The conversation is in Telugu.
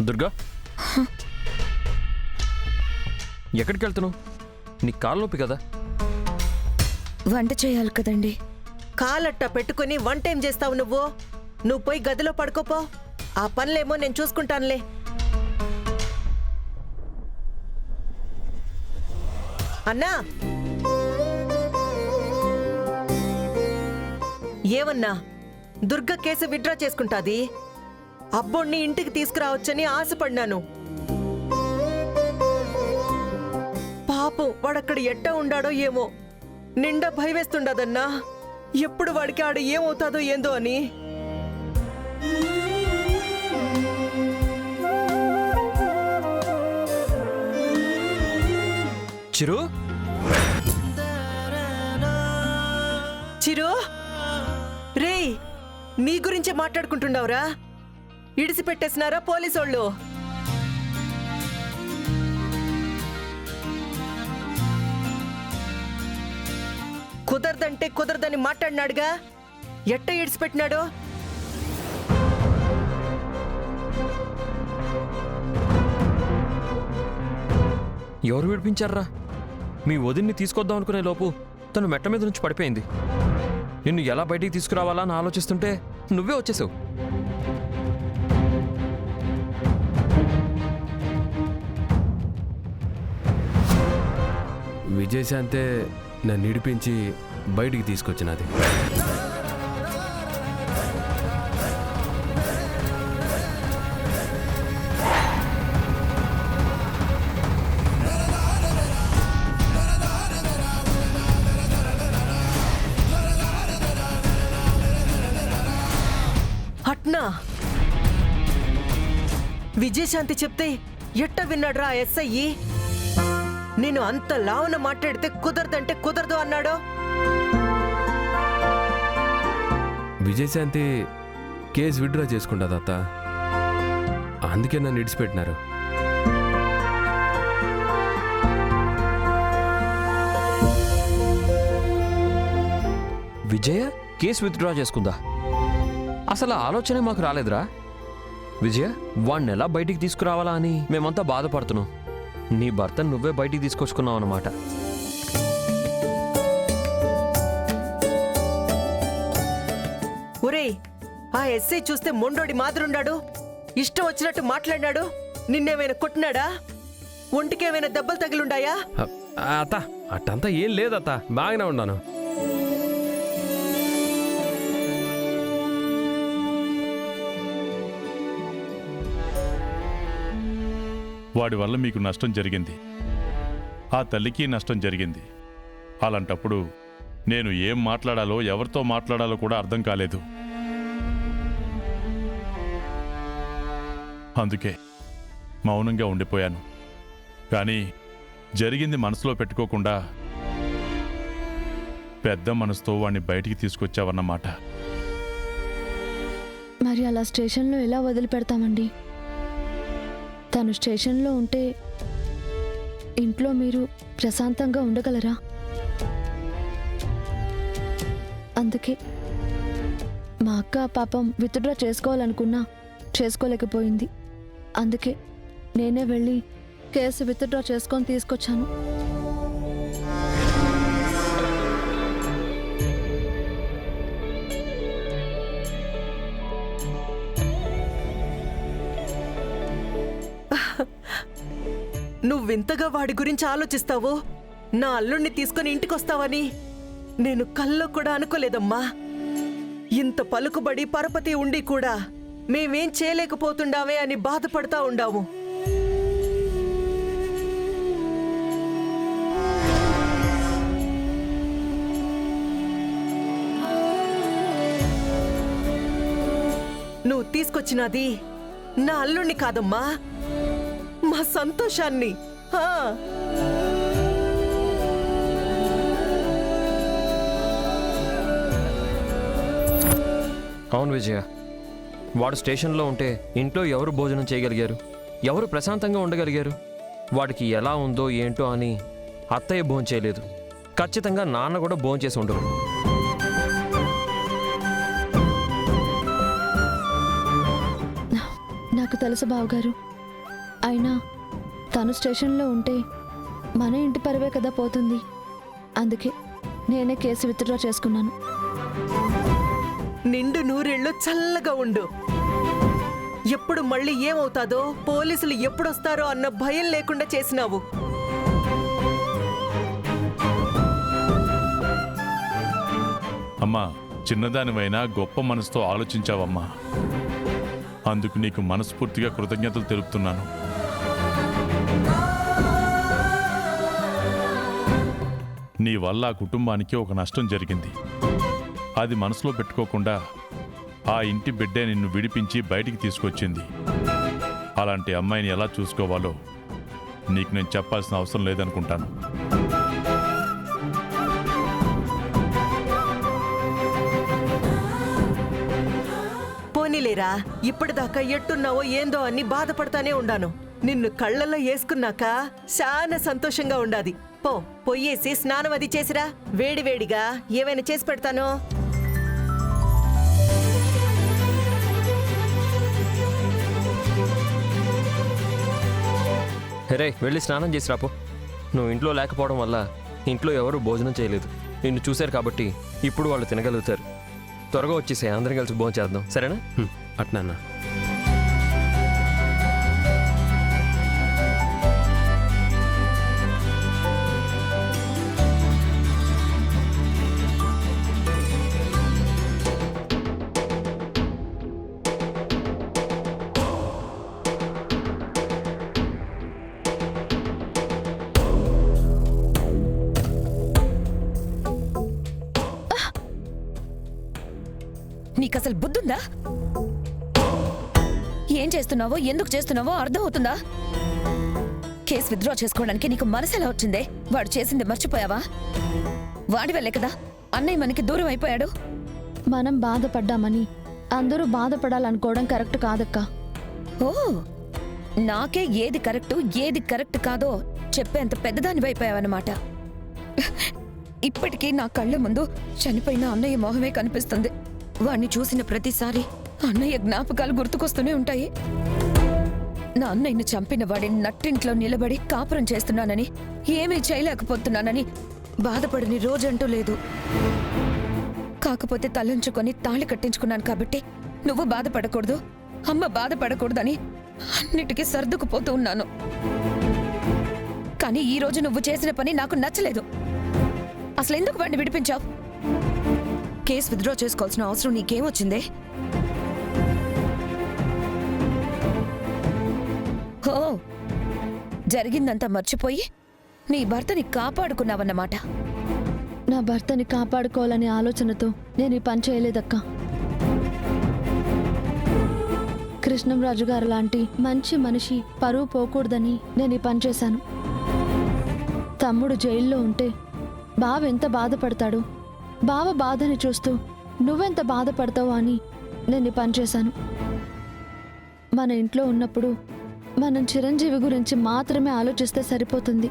దుర్గా, ఎక్కడికి వెళ్తున్నావు? నీ కాలు నొప్పి కదా. వంట చేయాలి కదండి. కాలట్ట పెట్టుకుని వంటేం చేస్తావు నువ్వు? నువ్వు పోయి గదిలో పడుకోపో. ఆ పనులేమో నేను చూసుకుంటానులే. అన్నా, ఏమన్నా? దుర్గ కేసు విత్డ్రా చేసుకుంటాది. అబ్బోణ్ణి ఇంటికి తీసుకురావచ్చని ఆశపడ్డాను. పాపం వాడక్కడ ఎట్టా ఉండాడో ఏమో. నిండా భయవేస్తుండదన్నా. ఎప్పుడు వాడికి ఆడ ఏమవుతాదో ఏందో అని. చిరు, చిరు, రేయ్, నీ గురించే మాట్లాడుకుంటున్నావురా? ఇడిసిపెట్టేసినారా పోలీసోళ్ళు? కుదరదంటే కుదరదని మాట్లాడినాడుగా, ఎట్ట ఇడిసిపెట్టినాడు? ఎవరు విడిపించారా? మీ వదిన్ని తీసుకొద్దాం అనుకునే లోపు తను మెట్ల మీద నుంచి పడిపోయింది. నిన్ను ఎలా బయటికి తీసుకురావాలా అని ఆలోచిస్తుంటే నువ్వే వచ్చేసావు. విజయశాంతే నన్ను నిడిపించి బయటికి తీసుకొచ్చినది. అట్నా? విజయశాంతి చెప్తే ఎట్ట విన్నాడ్రా ఎస్ఐ? నేను అంత లావున మాట్లాడితే కుదరదంటే కుదరదు అన్నాడు. విజయశాంతి కేసు విత్డ్రా చేసుకుంటుంది అత్త, అందుకే నన్ను ఇడిచిపెట్టినారు. విజయ కేసు విత్డ్రా చేసుకుందా? అసలు ఆలోచనే మాకు రాలేదురా. విజయ, వాణ్ణి ఎలా బయటికి తీసుకురావాలా అని మేమంతా బాధపడుతున్నాం. నీ భర్తను నువ్వే బయటికి తీసుకొచ్చుకున్నావు అన్నమాట. ఒరేయ్, ఆ ఎస్ఐ చూస్తే మొండోడి మాదిరున్నాడు. ఇష్టం వచ్చినట్టు మాట్లాడినాడు. నిన్నేమైనా కొట్టినాడా? ఒంటికేమైనా దెబ్బలు తగిలుండాయా? అత్త అట్టంతా ఏం లేదత్త, బాగానే ఉన్నాను. వాడి వల్ల మీకు నష్టం జరిగింది, ఆ తల్లికి నష్టం జరిగింది. అలాంటప్పుడు నేను ఏం మాట్లాడాలో ఎవరితో మాట్లాడాలో కూడా అర్థం కాలేదు. అందుకే మౌనంగా ఉండిపోయాను. కానీ జరిగింది మనసులో పెట్టుకోకుండా పెద్ద మనసుతో వాణ్ణి బయటికి తీసుకొచ్చావన్నమాట. మరి అలా స్టేషన్లో ఎలా వదిలిపెడతామండి? తను స్టేషన్లో ఉంటే ఇంట్లో మీరు ప్రశాంతంగా ఉండగలరా? అందుకే మా అక్క పాపం విత్డ్రా చేసుకోవాలనుకున్నా చేసుకోలేకపోయింది. అందుకే నేనే వెళ్ళి కేసు విత్డ్రా చేసుకొని తీసుకొచ్చాను. నువ్వింతగా వాడి గురించి ఆలోచిస్తావు, నా అల్లుణ్ణి తీసుకుని ఇంటికొస్తావని నేను కల్లో కూడా అనుకోలేదమ్మా. ఇంత పలుకుబడి పరపతి ఉండి కూడా మేమేం చేయలేకపోతుండామే అని బాధపడతా ఉండాము. నువ్వు తీసుకొచ్చినది నా అల్లుణ్ణి కాదమ్మా, మా సంతోషాన్ని. అవును విజయ, వాడు స్టేషన్లో ఉంటే ఇంట్లో ఎవరు భోజనం చేయగలిగారు? ఎవరు ప్రశాంతంగా ఉండగలిగారు? వాడికి ఎలా ఉందో ఏంటో అని అత్తయ్య భోంచేయలేదు. ఖచ్చితంగా నాన్న కూడా భోంచేసి ఉండరు. నాకు నాకు తెలుసు బావగారు. అయినా తను స్టేషన్లో ఉంటే మన ఇంటి పరువే కదా పోతుంది. అందుకే నేనే కేసు విత్డ్రా చేసుకున్నాను. నిండు నూరేళ్ళు చల్లగా ఉండు. ఎప్పుడు మళ్ళీ ఏమవుతాదో, పోలీసులు ఎప్పుడొస్తారో అన్న భయం లేకుండా చేసినావు. అమ్మా, చిన్నదానివైనా గొప్ప మనసుతో ఆలోచించావమ్మా. అందుకు నీకు మనస్ఫూర్తిగా కృతజ్ఞతలు తెలుపుతున్నాను. నీ వల్ల ఆ కుటుంబానికి ఒక నష్టం జరిగింది. అది మనసులో పెట్టుకోకుండా ఆ ఇంటి బిడ్డే నిన్ను విడిపించి బయటికి తీసుకొచ్చింది. అలాంటి అమ్మాయిని ఎలా చూసుకోవాలో నీకు నేను చెప్పాల్సిన అవసరం లేదనుకుంటాను. పోనీలేరా, ఇప్పటిదాకా ఎట్టున్నావో ఏందో అని బాధపడతానే ఉండాను. నిన్ను కళ్ళల్లో వేసుకున్నాక చాలా సంతోషంగా ఉండాది. పొయ్యేసి స్నానం అది చేసిరా. వేడివేడిగా ఏమైనా చేసి పెడతాను. రే, వెళ్ళి స్నానం చేసి రాపో. నువ్వు ఇంట్లో లేకపోవడం వల్ల ఇంట్లో ఎవరు భోజనం చేయలేదు. నిన్ను చూశారు కాబట్టి ఇప్పుడు వాళ్ళు తినగలుగుతారు. త్వరగా వచ్చేసే, అందరం కలిసి భోజనం చేద్దాం, సరేనా? అట్నా? నీకసలు బుద్ధుందా? ఏం చేస్తున్నావో, ఎందుకు చేస్తున్నావో అర్థం అవుతుందా? కేసు విత్డ్రా చేసుకోవడానికి నీకు మనసు ఎలా వచ్చిందే? వాడు చేసింది మర్చిపోయావా? వాడి వల్లే కదా అన్నయ్య మనకి దూరం అయిపోయాడు. మనం బాధపడ్డామని అందరూ బాధపడాలనుకోవడం కరెక్ట్ కాదక్కా. ఓ, నాకే ఏది కరెక్టు ఏది కరెక్ట్ కాదో చెప్పేంత పెద్దదాని అయిపోయావన్నమాట. ఇప్పటికీ నా కళ్ళ ముందు చనిపోయిన అన్నయ్య మొహమే కనిపిస్తుంది. వాణ్ణి చూసిన ప్రతిసారి అన్నయ్య జ్ఞాపకాలు గుర్తుకొస్తూనే ఉంటాయి. నా అన్నయ్యను చంపిన వాడిని నట్టింట్లో నిలబడి కాపురం చేస్తున్నానని, ఏమీ చేయలేకపోతున్నానని బాధపడని రోజంటూ లేదు. కాకపోతే తలంచుకొని తాళి కట్టించుకున్నాను కాబట్టి నువ్వు బాధపడకూడదు, అమ్మ బాధపడకూడదని అన్నిటికీ సర్దుకుపోతూ ఉన్నాను. కానీ ఈ రోజు నువ్వు చేసిన పని నాకు నచ్చలేదు. అసలు ఎందుకు వాడిని విడిపించావు? కేసు విత్డ్రా చేసుకోవాల్సిన అవసరం నీకేమొచ్చిందే? ఓ, జరిగిందంతా మర్చిపోయి నీ భర్తని కాపాడుకున్నావన్నమాట. నా భర్తని కాపాడుకోవాలనే ఆలోచనతో నేను ఈ పని చేయలేదక్కా. కృష్ణంరాజు గారు లాంటి మంచి మనిషి పరువు పోకూడదని నేను ఈ పని చేశాను. తమ్ముడు జైల్లో ఉంటే బావ ఎంత బాధపడతాడు, బావ బాధని చూస్తూ నువ్వెంత బాధపడతావు అని నేను ఈ పని చేశాను. మన ఇంట్లో ఉన్నప్పుడు మనం చిరంజీవి గురించి మాత్రమే ఆలోచిస్తే సరిపోతుంది.